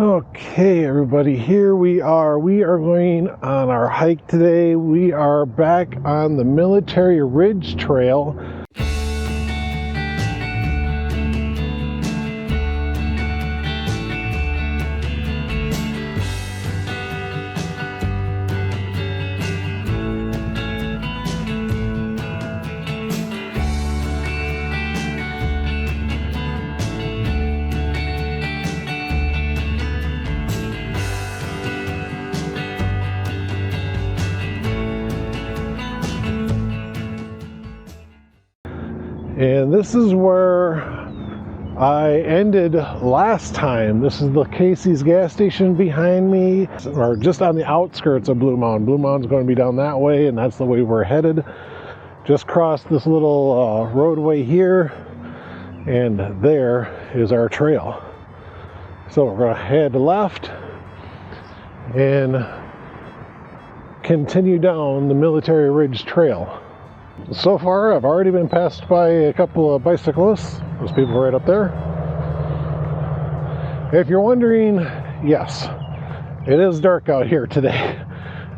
Okay, everybody, here we are. We are going on our hike today. We are back on the Military Ridge Trail. And this is where I ended last time. This is the Casey's gas station behind me, or just on the outskirts of Blue Mound. Blue Mound's going to be down that way, and that's the way we're headed. Just crossed this little roadway here, and there is our trail. So we're going to head left and continue down the Military Ridge Trail. So far, I've already been passed by a couple of bicyclists. Those people right up there. If you're wondering, yes, it is dark out here today.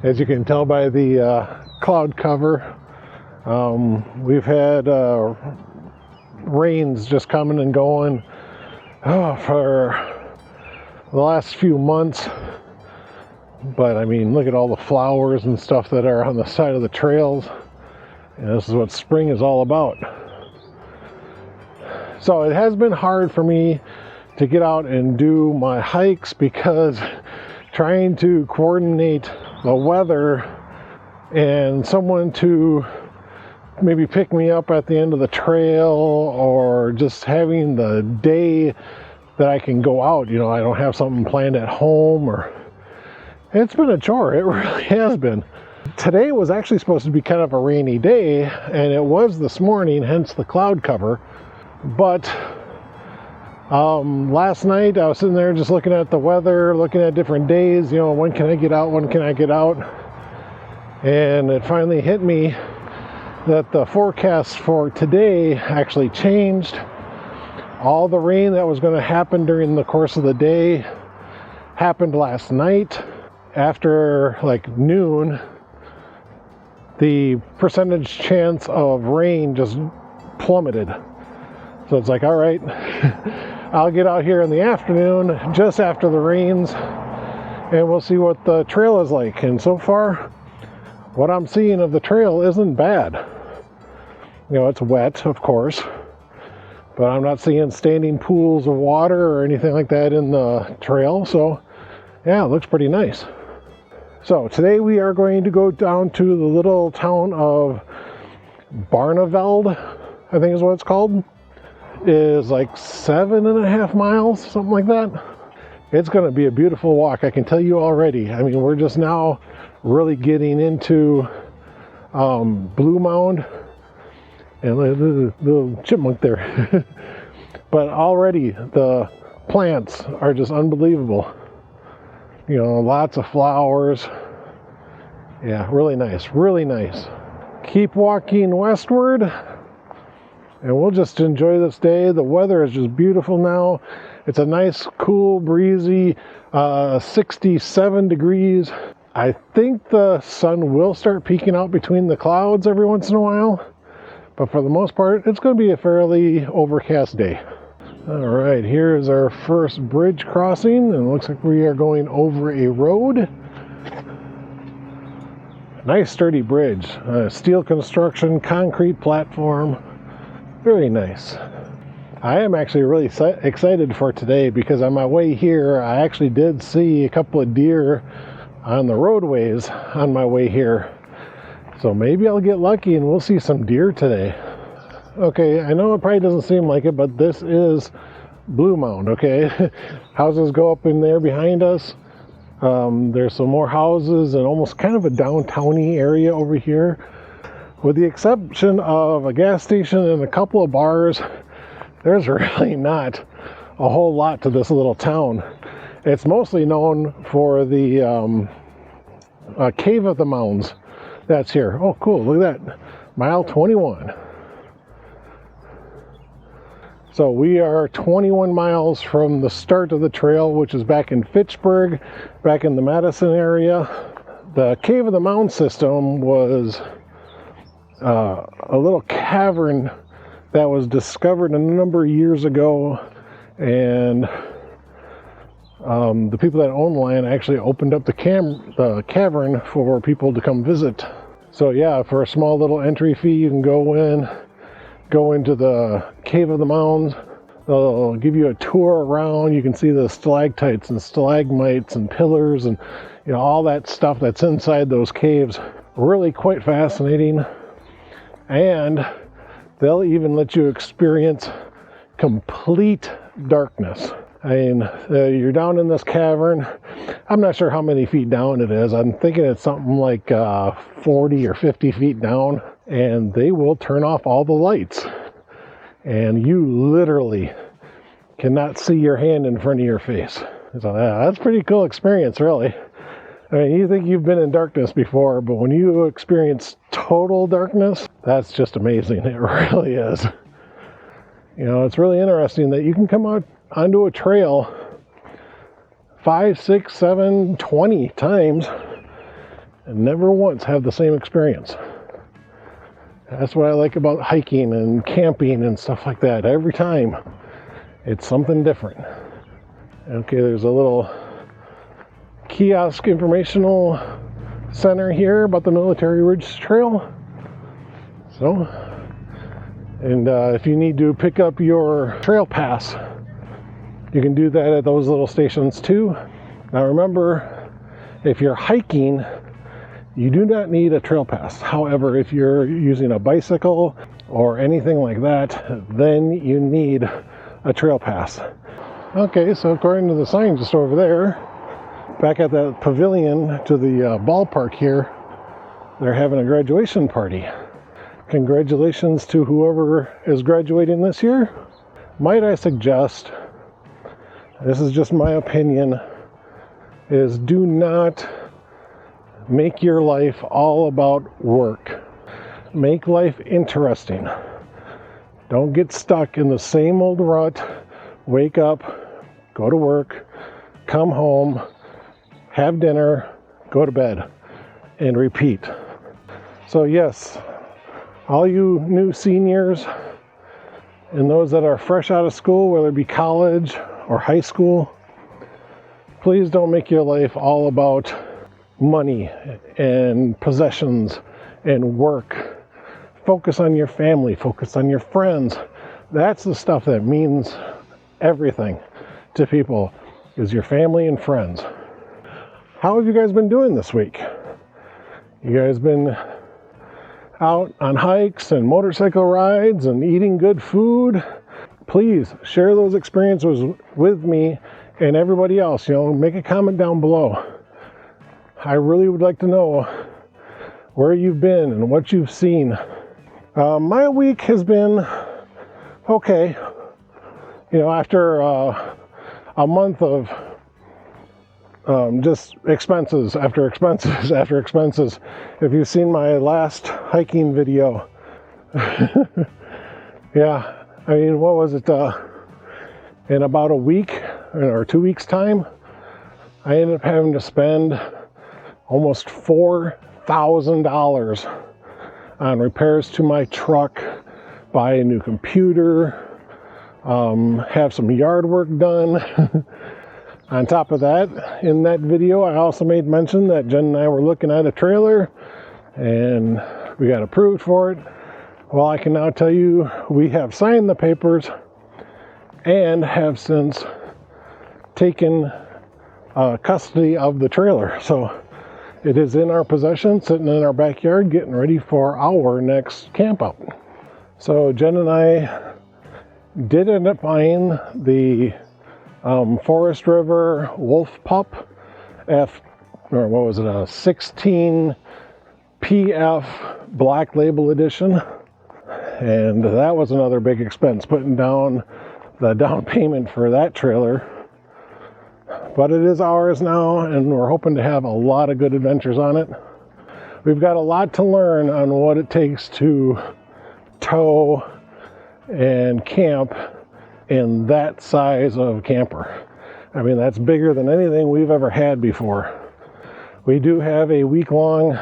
As you can tell by the cloud cover. We've had rains just coming and going for the last few months. But I mean, look at all the flowers and stuff that are on the side of the trails. And this is what spring is all about. So it has been hard for me to get out and do my hikes because trying to coordinate the weather and someone to maybe pick me up at the end of the trail, or just having the day that I can go out. You know, I don't have something planned at home, or it's been a chore. It really has been. Today was actually supposed to be kind of a rainy day, and it was this morning, hence the cloud cover. But last night I was sitting there just looking at the weather, looking at different days, you know, when can I get out, when can I get out? And it finally hit me that the forecast for today actually changed. All the rain that was going to happen during the course of the day happened last night. After like noon, the percentage chance of rain just plummeted. So it's like, all right, I'll get out here in the afternoon just after the rains, and we'll see what the trail is like. And so far, what I'm seeing of the trail isn't bad. You know, it's wet, of course, but I'm not seeing standing pools of water or anything like that in the trail. So yeah, it looks pretty nice. So today we are going to go down to the little town of Barneveld, I think is what it's called. It is like 7.5 miles, something like that. It's going to be a beautiful walk, I can tell you already. I mean, we're just now really getting into Blue Mound, and the little chipmunk there. But already the plants are just unbelievable. You know, lots of flowers. Yeah, really nice, really nice. Keep walking westward, and we'll just enjoy this day. The weather is just beautiful now. It's a nice, cool, breezy 67 degrees. I think the sun will start peeking out between the clouds every once in a while, but for the most part, it's going to be a fairly overcast day. All right, here's our first bridge crossing, and it looks like we are going over a road. Nice sturdy bridge, steel construction, concrete platform, very nice. I am actually really excited for today because on my way here, I actually did see a couple of deer on the roadways on my way here. So maybe I'll get lucky and we'll see some deer today. Okay, I know it probably doesn't seem like it, but this is Blue Mound, okay? Houses go up in there behind us. There's some more houses and almost kind of a downtown-y area over here. With the exception of a gas station and a couple of bars, there's really not a whole lot to this little town. It's mostly known for the Cave of the Mounds that's here. Oh, cool, look at that. Mile 21. So we are 21 miles from the start of the trail, which is back in Fitchburg, back in the Madison area. The Cave of the Mound system was a little cavern that was discovered a number of years ago, and the people that own the land actually opened up the cavern for people to come visit. So yeah, for a small little entry fee, you can go into the Cave of the Mounds. They'll give you a tour around. You can see the stalactites and stalagmites and pillars and all that stuff that's inside those caves. Really quite fascinating. And they'll even let you experience complete darkness. I mean, you're down in this cavern. I'm not sure how many feet down it is. I'm thinking it's something like 40 or 50 feet down. And they will turn off all the lights. And you literally cannot see your hand in front of your face. So that's a pretty cool experience, really. I mean, you think you've been in darkness before, but when you experience total darkness, that's just amazing. It really is. It's really interesting that you can come out onto a trail 5, 6, 7, 20 times and never once have the same experience. That's what I like about hiking and camping and stuff like that. Every time it's something different. Okay, there's a little kiosk informational center here about the Military Ridge Trail. So, and if you need to pick up your trail pass, you can do that at those little stations too. Now remember, if you're hiking, you do not need a trail pass. However, if you're using a bicycle or anything like that, then you need a trail pass. Okay, so according to the sign just over there, back at the pavilion to the ballpark here, they're having a graduation party. Congratulations to whoever is graduating this year. Might I suggest, this is just my opinion, is do not make your life all about work. Make life interesting. Don't get stuck in the same old rut. Wake up, go to work, come home, have dinner, go to bed, and repeat. So yes, all you new seniors and those that are fresh out of school, whether it be college or high school, please don't make your life all about money and possessions and work. Focus on your family, focus on your friends. That's the stuff that means everything to people, is your family and friends. How have you guys been doing this week? You guys been out on hikes and motorcycle rides and eating good food? Please share those experiences with me and everybody else. Make a comment down below. I really would like to know where you've been and what you've seen. My week has been okay. After a month of just expenses after expenses after expenses. If you've seen my last hiking video, yeah, I mean, what was it? In about a week or 2 weeks' time, I ended up having to spend almost $4,000 on repairs to my truck, buy a new computer, have some yard work done. On top of that, in that video, I also made mention that Jen and I were looking at a trailer and we got approved for it. Well, I can now tell you we have signed the papers and have since taken custody of the trailer. So it is in our possession, sitting in our backyard, getting ready for our next camp out. So Jen and I did end up buying the Forest River Wolf Pup a 16 PF Black Label Edition. And that was another big expense, putting down the down payment for that trailer. But it is ours now, and we're hoping to have a lot of good adventures on it. We've got a lot to learn on what it takes to tow and camp in that size of camper. I mean, that's bigger than anything we've ever had before. We do have a week-long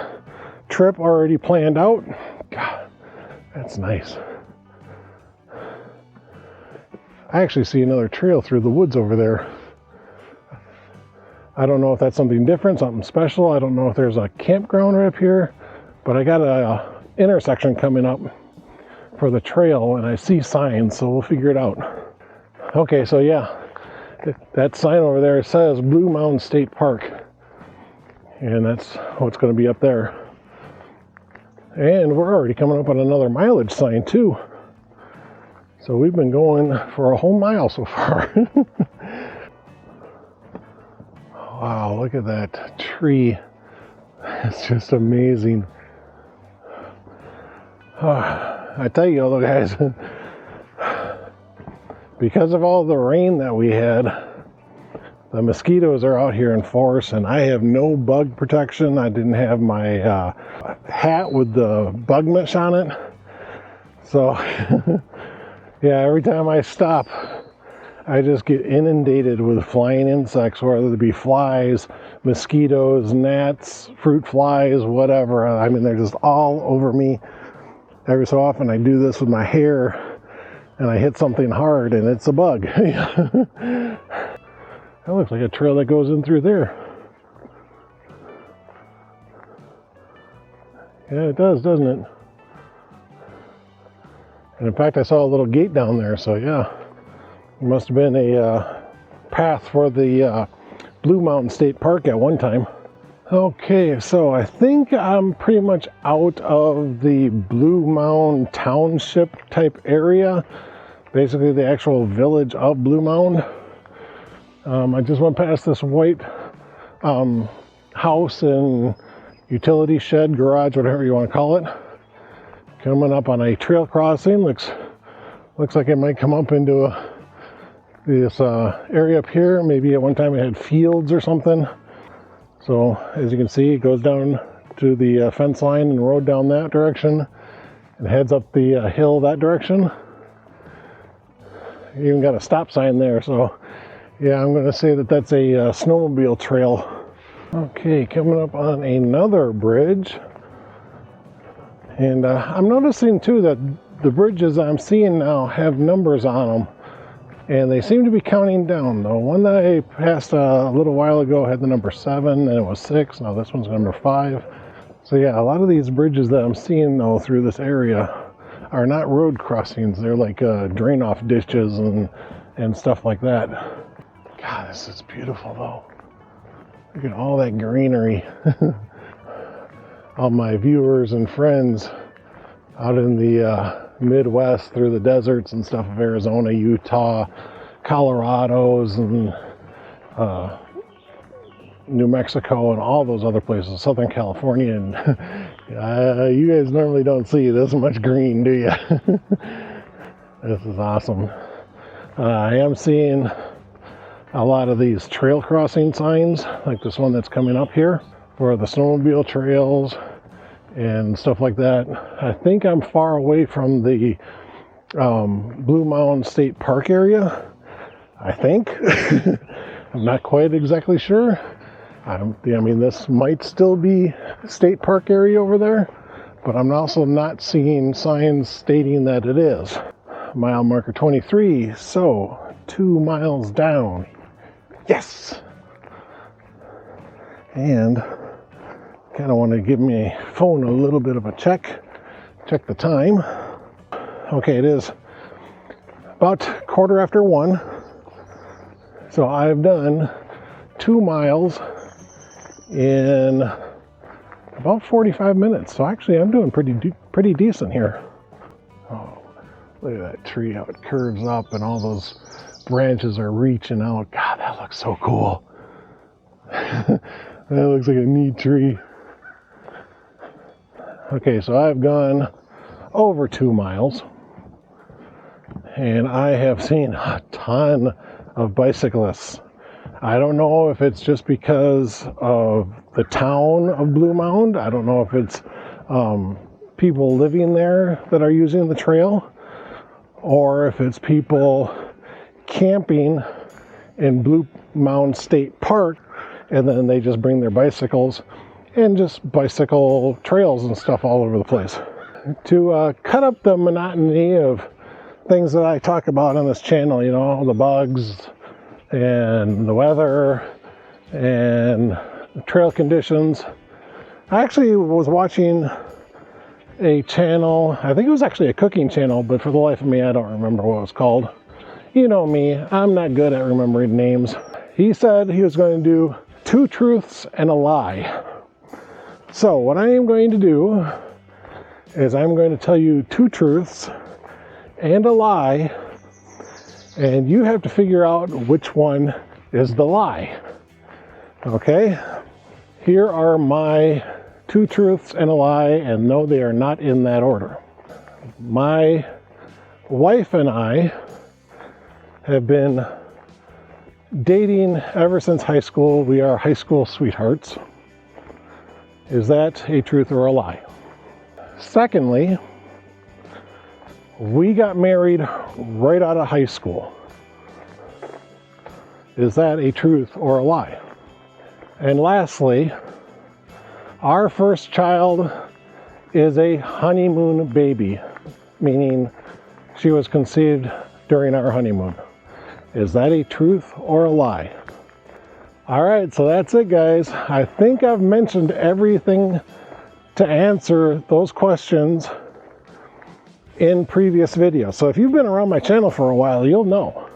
trip already planned out. God, that's nice. I actually see another trail through the woods over there. I don't know if that's something different, something special. I don't know if there's a campground right up here, but I got a intersection coming up for the trail and I see signs, so we'll figure it out. Okay, so yeah, that sign over there says Blue Mountain State Park, and that's what's going to be up there. And we're already coming up on another mileage sign too. So we've been going for a whole mile so far. Wow, look at that tree. It's just amazing. I tell you, though, guys, because of all the rain that we had, the mosquitoes are out here in force, and I have no bug protection. I didn't have my hat with the bug mesh on it. So, yeah, every time I stop, I just get inundated with flying insects, whether it be flies, mosquitoes, gnats, fruit flies, whatever. I mean, they're just all over me. Every so often I do this with my hair and I hit something hard and it's a bug. That looks like a trail that goes in through there. Yeah, it does, doesn't it? And in fact, I saw a little gate down there, so yeah. It must have been a path for the Blue Mountain State Park at one time. Okay, so I think I'm pretty much out of the Blue Mound Township type area. Basically the actual village of Blue Mound. I just went past this white house and utility shed, garage, whatever you want to call it. Coming up on a trail crossing. Looks like it might come up into this area up here. Maybe at one time it had fields or something. So as you can see, it goes down to the fence line and road down that direction and heads up the hill that direction. You even got a stop sign there, so yeah, I'm going to say that that's a snowmobile trail. Okay, coming up on another bridge. And I'm noticing too that the bridges I'm seeing now have numbers on them. And they seem to be counting down. The one that I passed a little while ago had the number 7, and it was 6. Now this one's number 5. So yeah, a lot of these bridges that I'm seeing though through this area are not road crossings. They're like drain-off ditches and stuff like that. God, this is beautiful though. Look at all that greenery. All my viewers and friends out in the Midwest through the deserts and stuff of Arizona, Utah, Colorado's, and New Mexico, and all those other places, Southern California, and you guys normally don't see this much green, do you? This is awesome. I am seeing a lot of these trail crossing signs, like this one that's coming up here for the snowmobile trails and stuff like that. I think I'm far away from the Blue Mountain State Park area. I think. I'm not quite exactly sure. I mean, this might still be state park area over there, but I'm also not seeing signs stating that it is. Mile marker 23, so 2 miles down. Yes! And kind of want to give my phone a little bit of a check the time. Okay, it is about 1:15. So I've done 2 miles in about 45 minutes. So actually I'm doing pretty decent here. Oh, look at that tree, how it curves up and all those branches are reaching out. God, that looks so cool. That looks like a neat tree. Okay, so I've gone over 2 miles and I have seen a ton of bicyclists. I don't know if it's just because of the town of Blue Mound. I don't know if it's people living there that are using the trail, or if it's people camping in Blue Mound State Park, and then they just bring their bicycles and just bicycle trails and stuff all over the place. To cut up the monotony of things that I talk about on this channel, you know, the bugs and the weather and the trail conditions, I actually was watching a channel, I think it was actually a cooking channel, but for the life of me, I don't remember what it was called. You know me, I'm not good at remembering names. He said he was going to do 2 truths and a lie. So what I am going to do is I'm going to tell you 2 truths and a lie, and you have to figure out which one is the lie. Okay? Here are my 2 truths and a lie, and no, they are not in that order. My wife and I have been dating ever since high school. We are high school sweethearts. Is that a truth or a lie? Secondly, we got married right out of high school. Is that a truth or a lie? And lastly, our first child is a honeymoon baby, meaning she was conceived during our honeymoon. Is that a truth or a lie? All right, so that's it, guys. I think I've mentioned everything to answer those questions in previous videos. So if you've been around my channel for a while, you'll know.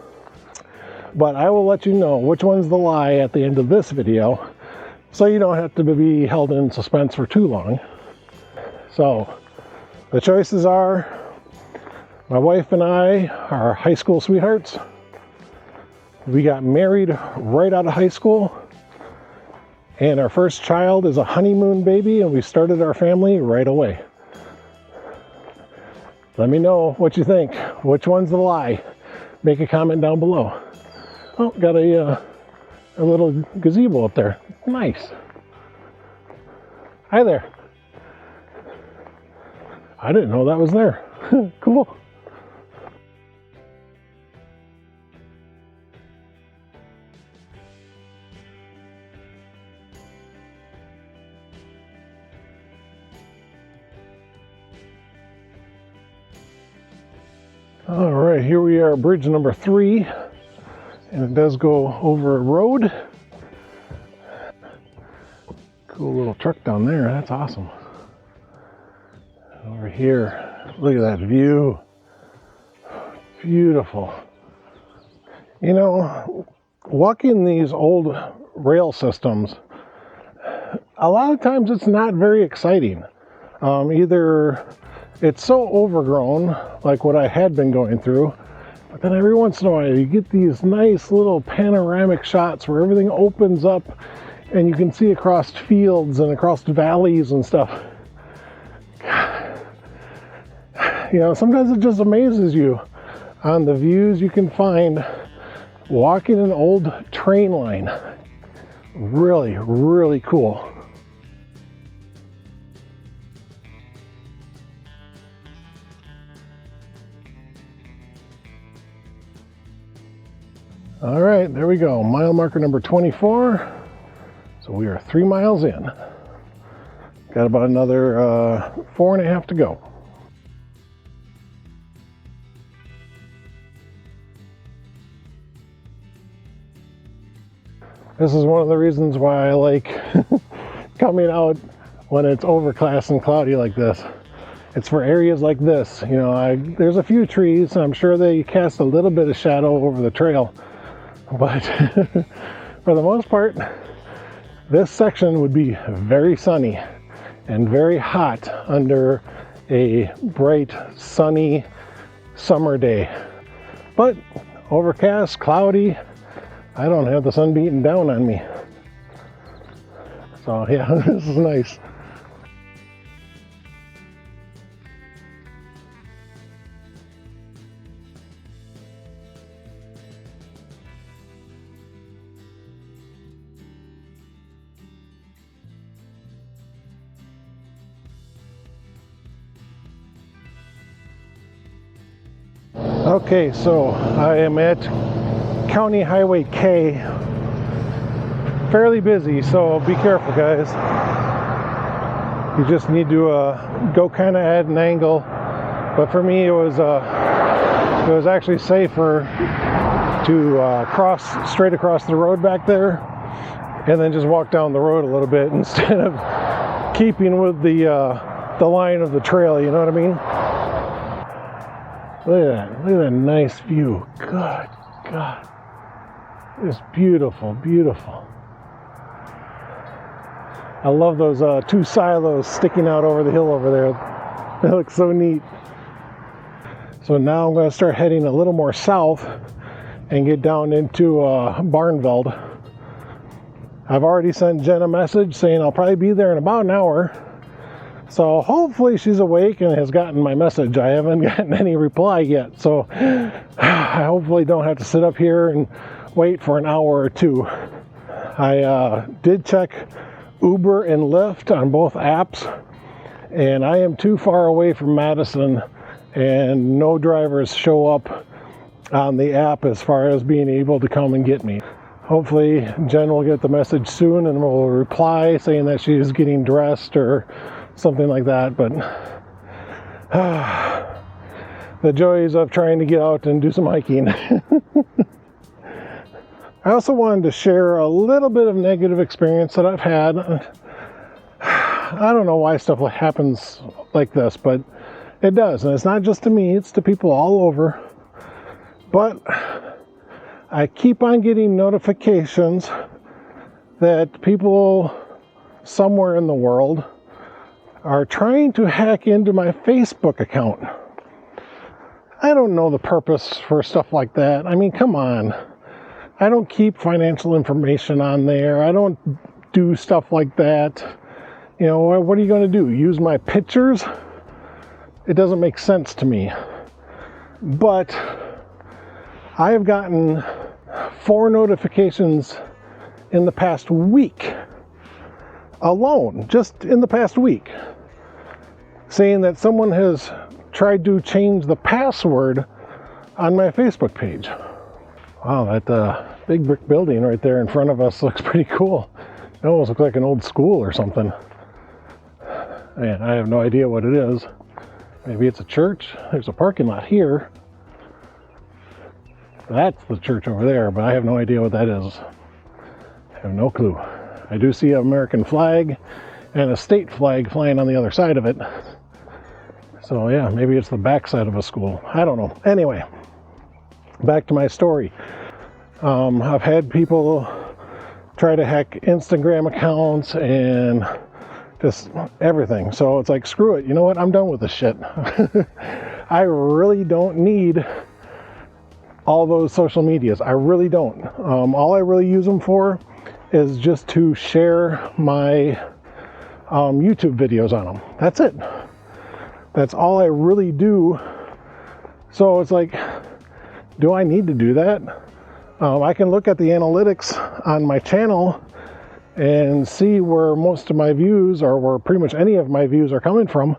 But I will let you know which one's the lie at the end of this video, so you don't have to be held in suspense for too long. So the choices are: my wife and I are high school sweethearts. We got married right out of high school, and our first child is a honeymoon baby, and we started our family right away. Let me know what you think. Which one's the lie? Make a comment down below. Oh, got a little gazebo up there. Nice. Hi there. I didn't know that was there. Cool. All right, here we are, bridge number 3, and it does go over a road. Cool little truck down there, that's awesome. Over here, look at that view. Beautiful. You know, walking these old rail systems, a lot of times it's not very exciting. Either it's so overgrown, like what I had been going through, but then every once in a while you get these nice little panoramic shots where everything opens up and you can see across fields and across valleys and stuff. You know, sometimes it just amazes you on the views you can find walking an old train line. Really, really cool. All right, there we go. Mile marker number 24. So we are 3 miles in. Got about another 4.5 to go. This is one of the reasons why I like coming out when it's overcast and cloudy like this. It's for areas like this. You know, there's a few trees, and I'm sure they cast a little bit of shadow over the trail. But for the most part, this section would be very sunny and very hot under a bright, sunny summer day. But overcast, cloudy, I don't have the sun beating down on me. So yeah, this is nice. Okay, so I am at County Highway K. Fairly busy, so be careful, guys. You just need to go kind of at an angle. But for me, it was actually safer to cross straight across the road back there, and then just walk down the road a little bit instead of keeping with the line of the trail. You know what I mean? Look at that! Look at that nice view. Good God, it's beautiful, beautiful. I love those two silos sticking out over the hill over there. They look so neat. So now I'm going to start heading a little more south and get down into Barnveld. I've already sent Jen a message saying I'll probably be there in about an hour. So hopefully she's awake and has gotten my message. I haven't gotten any reply yet. So I hopefully don't have to sit up here and wait for an hour or two. I did check Uber and Lyft on both apps, and I am too far away from Madison, and no drivers show up on the app as far as being able to come and get me. Hopefully Jen will get the message soon and will reply saying that she's getting dressed or something like that. But the joys of trying to get out and do some hiking. I also wanted to share a little bit of negative experience that I've had. I don't know why stuff happens like this, but it does. And it's not just to me, it's to people all over. But I keep on getting notifications that people somewhere in the world are trying to hack into my Facebook account. I don't know the purpose for stuff like that. I mean, come on. I don't keep financial information on there. I don't do stuff like that. You know, what are you going to do? Use my pictures? It doesn't make sense to me. But I have gotten 4 notifications in the past week alone, just in the past week, saying that someone has tried to change the password on my Facebook page. Wow, that big brick building right there in front of us looks pretty cool. It almost looks like an old school or something. Man, I have no idea what it is. Maybe it's a church. There's a parking lot here. That's the church over there, but I have no idea what that is. I have no clue. I do see an American flag and a state flag flying on the other side of it. So yeah, maybe it's the backside of a school. I don't know. Anyway, back to my story. I've had people try to hack Instagram accounts and just everything. So it's like, screw it. You know what? I'm done with this shit. I really don't need all those social medias. I really don't. All I really use them for is just to share my YouTube videos on them. That's it. That's all I really do. So it's like, do I need to do that? I can look at the analytics on my channel and see where most of my views, or where pretty much any of my views are coming from,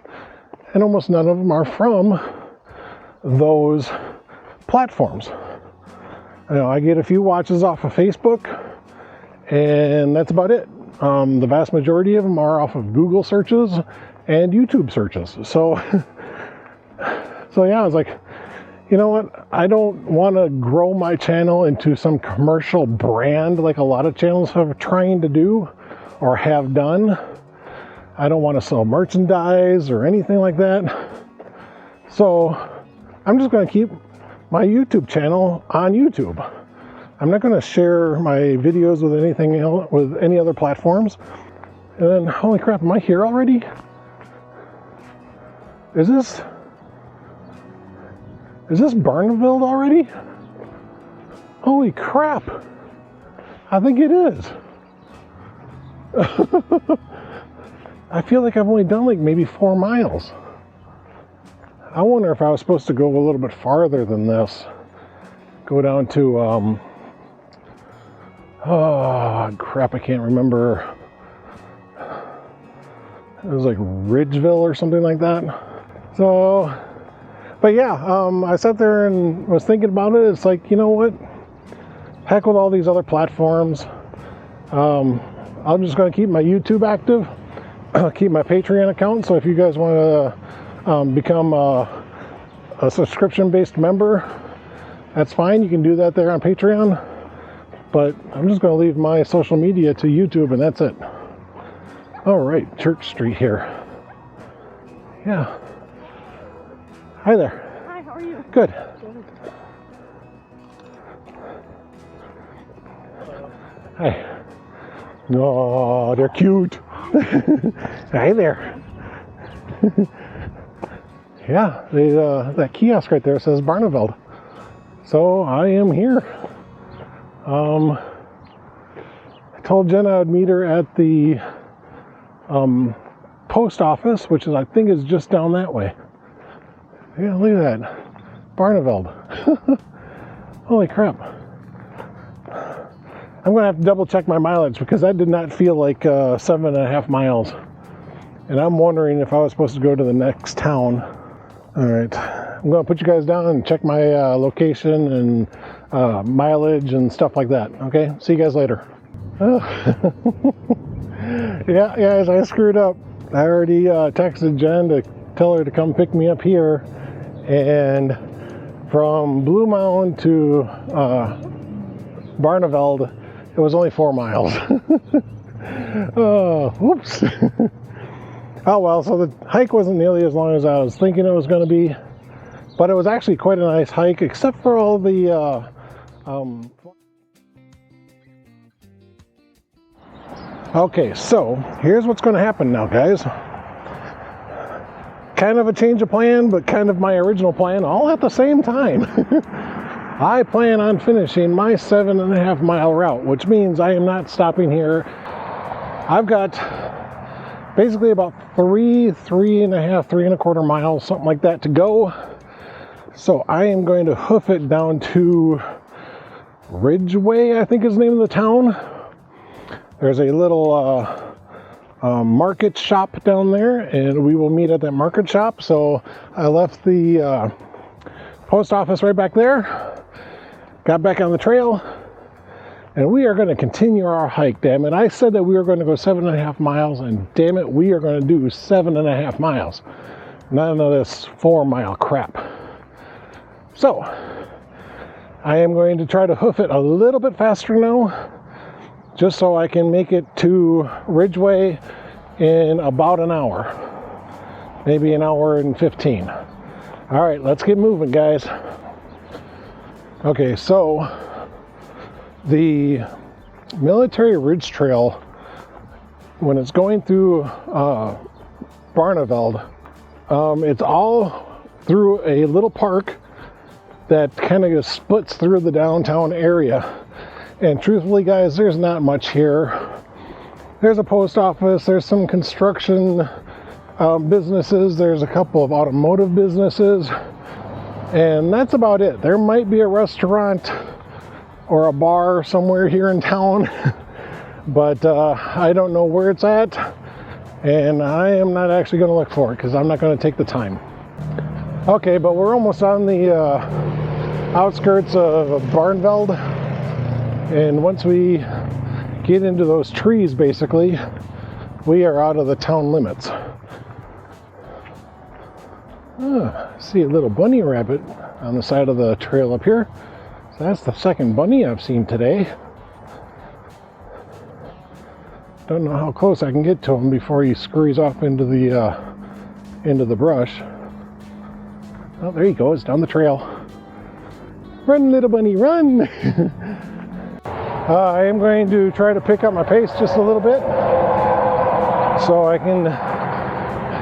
and almost none of them are from those platforms. You know, I get a few watches off of Facebook, and that's about it. The vast majority of them are off of Google searches and YouTube searches. So yeah, I was like, you know what? I don't want to grow my channel into some commercial brand like a lot of channels have trying to do or have done. I don't want to sell merchandise or anything like that. So I'm just going to keep my YouTube channel on YouTube. I'm not going to share my videos with anything else, with any other platforms. And then, holy crap, am I here already? Is this Barnveld already? Holy crap. I think it is. I feel like I've only done like maybe 4 miles. I wonder if I was supposed to go a little bit farther than this. Go down to, oh crap, I can't remember. It was like Ridgeville or something like that. So, but yeah, I sat there and was thinking about it. It's like, you know what? heck with all these other platforms. I'm just going to keep my YouTube active, keep my Patreon account. So if you guys want to become a subscription-based member, that's fine. You can do that there on Patreon. But I'm just going to leave my social media to YouTube, and that's it. All right, Church Street here. Yeah. Hi there. Hi, how are you? Good. Hi. Oh, they're cute. Hi there. Yeah, that kiosk right there says Barneveld. So I am here. I told Jen I would meet her at the post office, which is, I think, is just down that way. Yeah, look at that. Barneveld. Holy crap. I'm going to have to double check my mileage because that did not feel like 7.5 miles. And I'm wondering if I was supposed to go to the next town. All right. I'm going to put you guys down and check my location and mileage and stuff like that. Okay? See you guys later. Yeah, guys, I screwed up. I already texted Jen to tell her to come pick me up here. And from Blue Mound to Barneveld, it was only 4 miles. Oh, whoops. Oh well, so the hike wasn't nearly as long as I was thinking it was going to be, but it was actually quite a nice hike, except for all the Okay, so here's what's going to happen now, guys. Kind of a change of plan, but kind of my original plan all at the same time. I plan on finishing my 7.5 mile route, which means I am not stopping here. I've got basically about 3.25 miles, something like that, to go. So I am going to hoof it down to Ridgeway, I think is the name of the town. There's a little market shop down there, and we will meet at that market shop. So I left the post office right back there, got back on the trail, and we are going to continue our hike. Damn it, I said that we were going to go 7.5 miles, and damn it, we are going to do 7.5 miles. None of this 4 mile crap. So I am going to try to hoof it a little bit faster now, just so I can make it to Ridgeway in about an hour, maybe an hour and 15. All right, let's get moving, guys. Okay, so the Military Ridge Trail, when it's going through Barneveld, it's all through a little park that kind of just splits through the downtown area. And truthfully, guys, there's not much here. There's a post office, there's some construction businesses, there's a couple of automotive businesses, and that's about it. There might be a restaurant or a bar somewhere here in town, but I don't know where it's at, and I am not actually going to look for it because I'm not going to take the time. Okay, but we're almost on the outskirts of Barneveld, and once we get into those trees, basically, we are out of the town limits. See a little bunny rabbit on the side of the trail up here. So that's the second bunny I've seen today. Don't know how close I can get to him before he scurries off into the brush. Oh, there he goes, down the trail. Run, little bunny, run! I am going to try to pick up my pace just a little bit so I can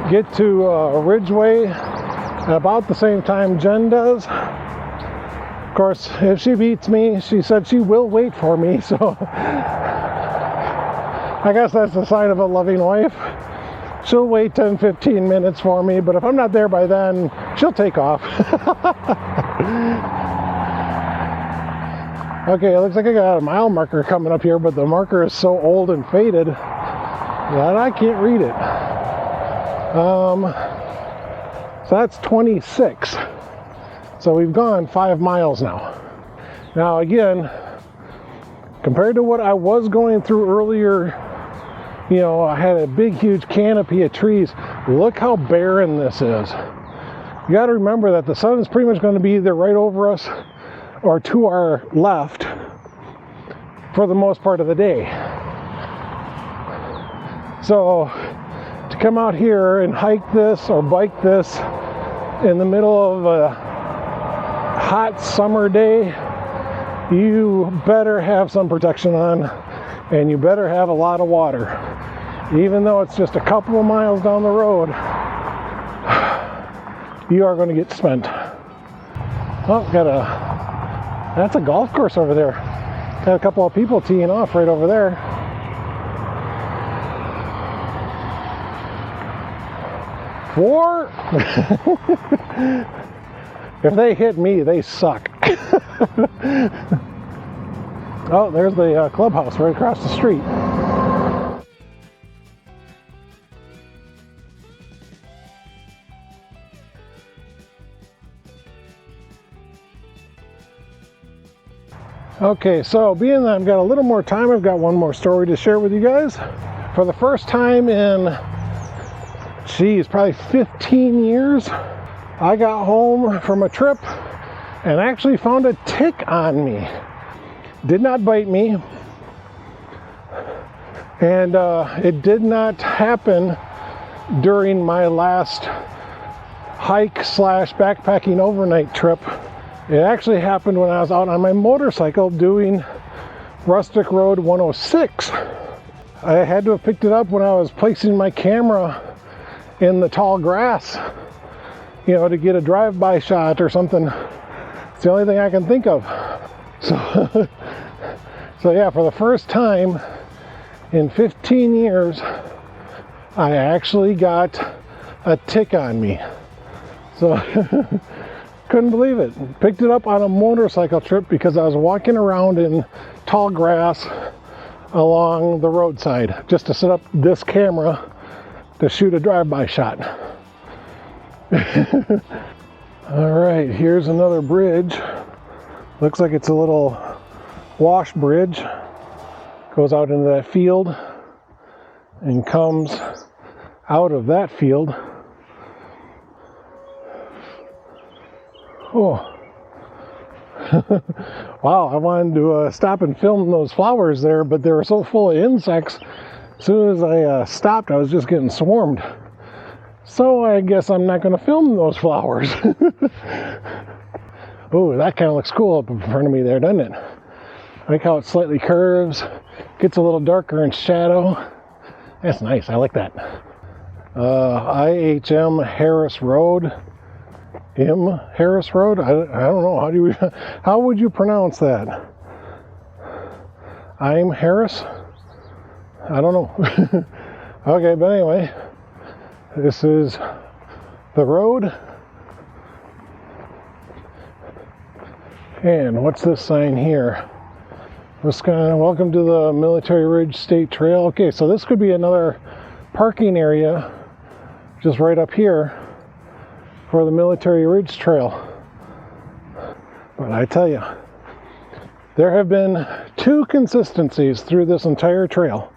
get to Ridgeway at about the same time Jen does. Of course, if she beats me, she said she will wait for me, so I guess that's the sign of a loving wife. She'll wait 10-15 minutes for me, but if I'm not there by then, she'll take off. Okay, it looks like I got a mile marker coming up here, but the marker is so old and faded that I can't read it. So that's 26. So we've gone 5 miles now. Now again, Compared to what I was going through earlier, you know, I had a big, huge canopy of trees. Look how barren this is. You got to remember that the sun is pretty much going to be either right over us or to our left for the most part of the day. So to come out here and hike this or bike this in the middle of a hot summer day, you better have some protection on, and you better have a lot of water. Even though it's just a couple of miles down the road, you are going to get spent. Oh, that's a golf course over there. Got a couple of people teeing off right over there. Four. If they hit me, they suck. Oh, there's the clubhouse right across the street. Okay, so being that I've got a little more time, I've got one more story to share with you guys. For the first time in, probably 15 years, I got home from a trip and actually found a tick on me. Did not bite me, and it did not happen during my last hike / backpacking overnight trip. It actually happened when I was out on my motorcycle doing Rustic Road 106. I had to have picked it up when I was placing my camera in the tall grass, you know, to get a drive-by shot or something. It's the only thing I can think of. So yeah, for the first time in 15 years, I actually got a tick on me. So couldn't believe it. Picked it up on a motorcycle trip because I was walking around in tall grass along the roadside just to set up this camera to shoot a drive-by shot. All right, here's another bridge. Looks like it's a little wash bridge. Goes out into that field and comes out of that field. Oh. Wow, I wanted to stop and film those flowers there, but they were so full of insects. As soon as I stopped, I was just getting swarmed. So I guess I'm not going to film those flowers. Oh, that kind of looks cool up in front of me there, doesn't it? I like how it slightly curves, gets a little darker in shadow. That's nice, I like that. IHM Harris Road. Harris Road? I don't know. How would you pronounce that? I'm Harris? I don't know. Okay, but anyway, this is the road. And what's this sign here? Welcome to the Military Ridge State Trail. Okay, so this could be another parking area just right up here for the Military Ridge Trail. But I tell you, there have been two consistencies through this entire trail.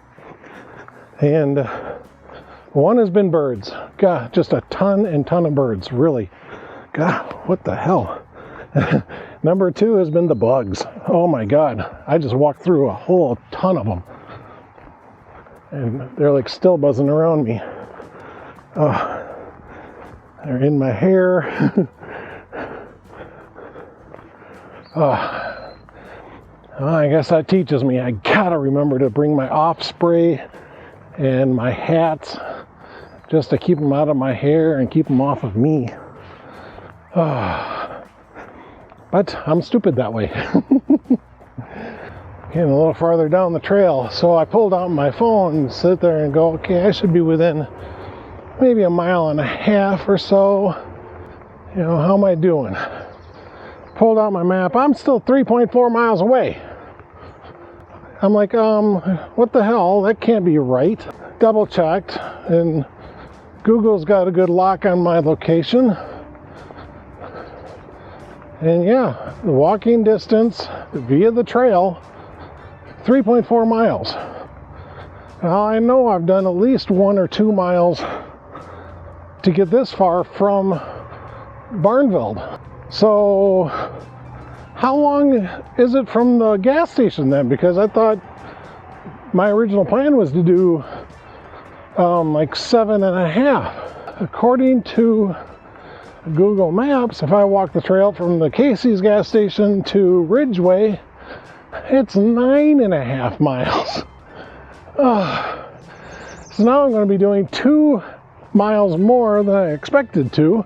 And one has been birds. God, just a ton and ton of birds, really. God, what the hell? Number two has been the bugs. Oh my God, I just walked through a whole ton of them. And they're like still buzzing around me. Oh, they're in my hair. Oh, I guess that teaches me I gotta remember to bring my off spray and my hats just to keep them out of my hair and keep them off of me. Oh. But I'm stupid that way. Getting a little farther down the trail, so I pulled out my phone and sit there and go, okay, I should be within maybe 1.5 miles or so. You know, how am I doing? Pulled out my map. I'm still 3.4 miles away. I'm like, what the hell? That can't be right. Double checked, and Google's got a good lock on my location. And yeah, the walking distance via the trail 3.4 miles. Now, I know I've done at least 1 or 2 miles to get this far from Barnveld. So how long is it from the gas station then? Because I thought my original plan was to do like 7.5. According to Google Maps, if I walk the trail from the Casey's gas station to Ridgeway, it's 9.5 miles. So now I'm going to be doing 2 miles more than I expected to.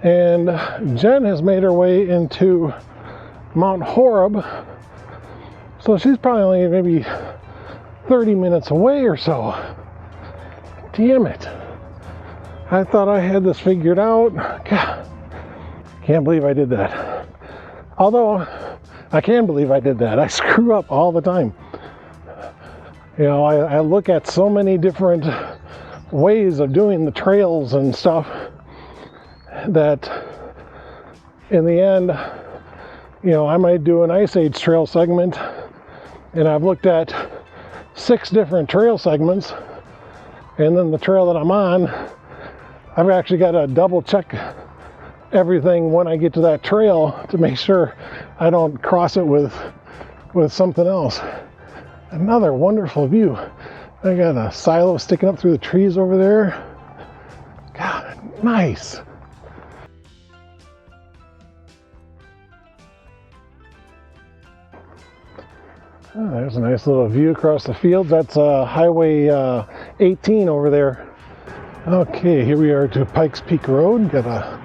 And Jen has made her way into Mount Horeb, so she's probably only maybe 30 minutes away or so. Damn it. I thought I had this figured out. God, can't believe I did that. Although, I can believe I did that. I screw up all the time. You know, I look at so many different ways of doing the trails and stuff that in the end, you know, I might do an Ice Age trail segment, and I've looked at 6 different trail segments, and then the trail that I'm on, I've actually got to double check everything when I get to that trail to make sure I don't cross it with something else. Another wonderful view. I got a silo sticking up through the trees over there. God, nice. Oh, there's a nice little view across the fields. That's Highway 18 over there. Okay, here we are to Pikes Peak Road. Got a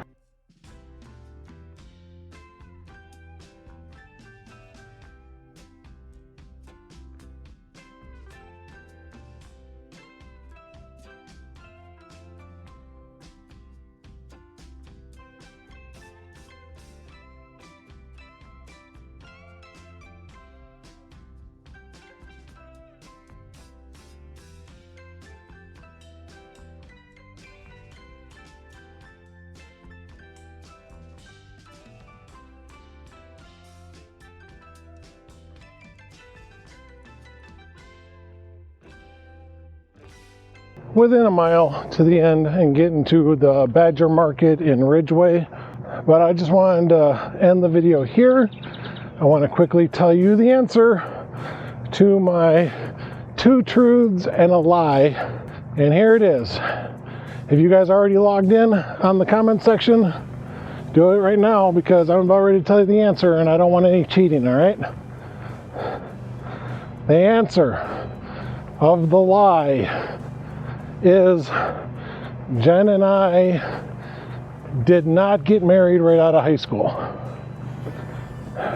within a mile to the end and getting to the Badger Market in Ridgeway. But I just wanted to end the video here. I want to quickly tell you the answer to my 2 truths and a lie. And here it is. If you guys already logged in on the comment section, do it right now, because I'm about ready to tell you the answer and I don't want any cheating, all right? The answer of the lie is Jen and I did not get married right out of high school.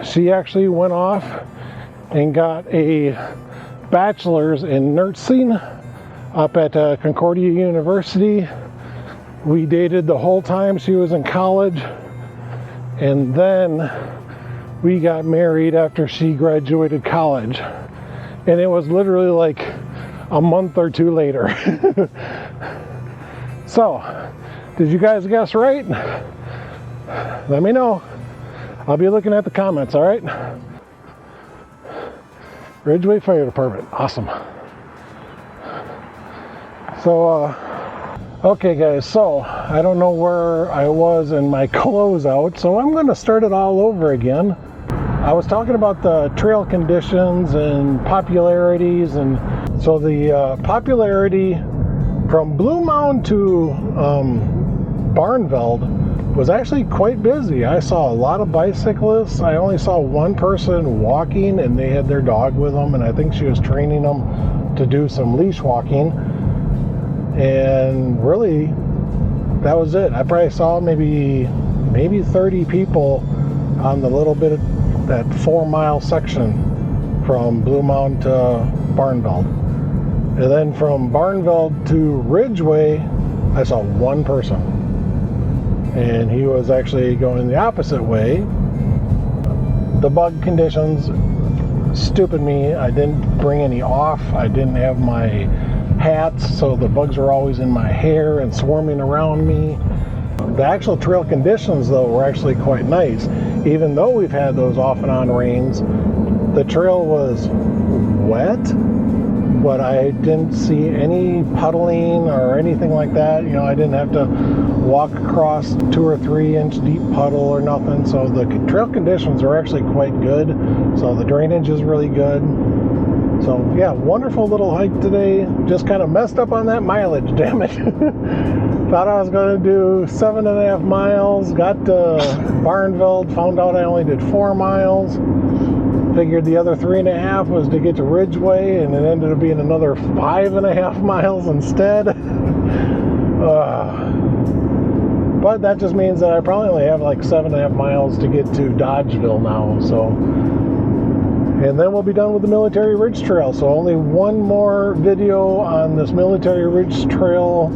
She actually went off and got a bachelor's in nursing up at Concordia University. We dated the whole time she was in college, and then we got married after she graduated college. And it was literally like a month or 2 later. So, did you guys guess right? Let me know. I'll be looking at the comments, all right? Ridgeway Fire Department, awesome. So, okay guys, so I don't know where I was in my closeout, so I'm gonna start it all over again. I was talking about the trail conditions and popularities, and so the popularity from Blue Mound to Barnveld was actually quite busy. I saw a lot of bicyclists. I only saw one person walking, and they had their dog with them, and I think she was training them to do some leash walking. And really, that was it. I probably saw maybe 30 people on the little bit of that 4-mile section from Blue Mound to Barnveld. And then from Barnveld to Ridgeway, I saw one person. And he was actually going the opposite way. The bug conditions, stupid me, I didn't bring any off. I didn't have my hats, so the bugs were always in my hair and swarming around me. The actual trail conditions, though, were actually quite nice. Even though we've had those off and on rains, The trail was wet, but I didn't see any puddling or anything like that. You know, I didn't have to walk across 2 or 3 inch deep puddle or nothing. So the trail conditions are actually quite good. So the drainage is really good. So yeah, wonderful little hike today. Just kind of messed up on that mileage, damn it. Thought I was going to do 7.5 miles. Got to Barnville, found out I only did 4 miles. Figured the other 3.5 was to get to Ridgeway, and it ended up being another 5.5 miles instead. But that just means that I probably only have like 7.5 miles to get to Dodgeville now. So, and then we'll be done with the Military Ridge Trail. So only one more video on this Military Ridge Trail,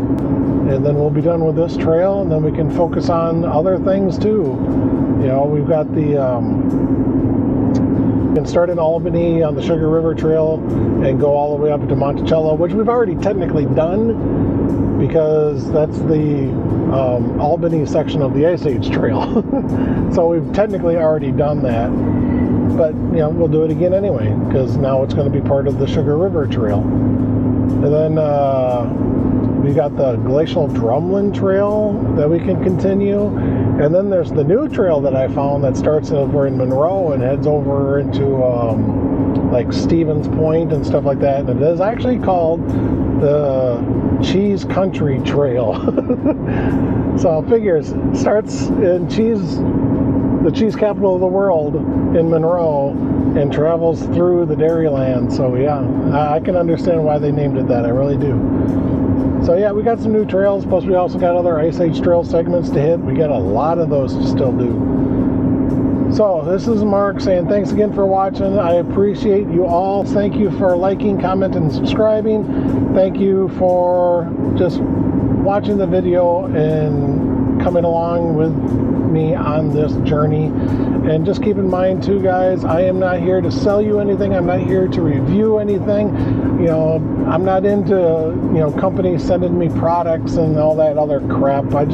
and then we'll be done with this trail, and then we can focus on other things too. You know, we've got the can start in Albany on the Sugar River Trail and go all the way up to Monticello, which we've already technically done because that's the Albany section of the Ice Age Trail. So we've technically already done that. But, you know, we'll do it again anyway because now it's going to be part of the Sugar River Trail. And then we got the Glacial Drumlin Trail that we can continue. And then there's the new trail that I found that starts over in Monroe and heads over into like Stevens Point and stuff like that. And it is actually called the Cheese Country Trail. So figures, starts in the cheese capital of the world in Monroe and travels through the Dairyland. So yeah, I can understand why they named it that. I really do. So yeah, we got some new trails, plus we also got other Ice Age Trail segments to hit. We got a lot of those to still do. So this is Mark saying thanks again for watching. I appreciate you all. Thank you for liking, commenting, and subscribing. Thank you for just watching the video and coming along with me on this journey. And just keep in mind too, guys, I am not here to sell you anything. I'm not here to review anything. You know, I'm not into, you know, companies sending me products and all that other crap. I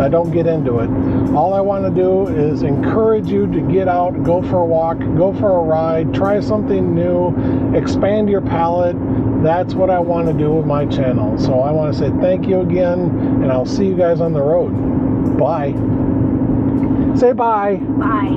don't get into it. All I want to do is encourage you to get out, go for a walk, go for a ride, try something new, expand your palate. That's what I want to do with my channel. So I want to say thank you again, and I'll see you guys on the road. Bye. Say bye. Bye.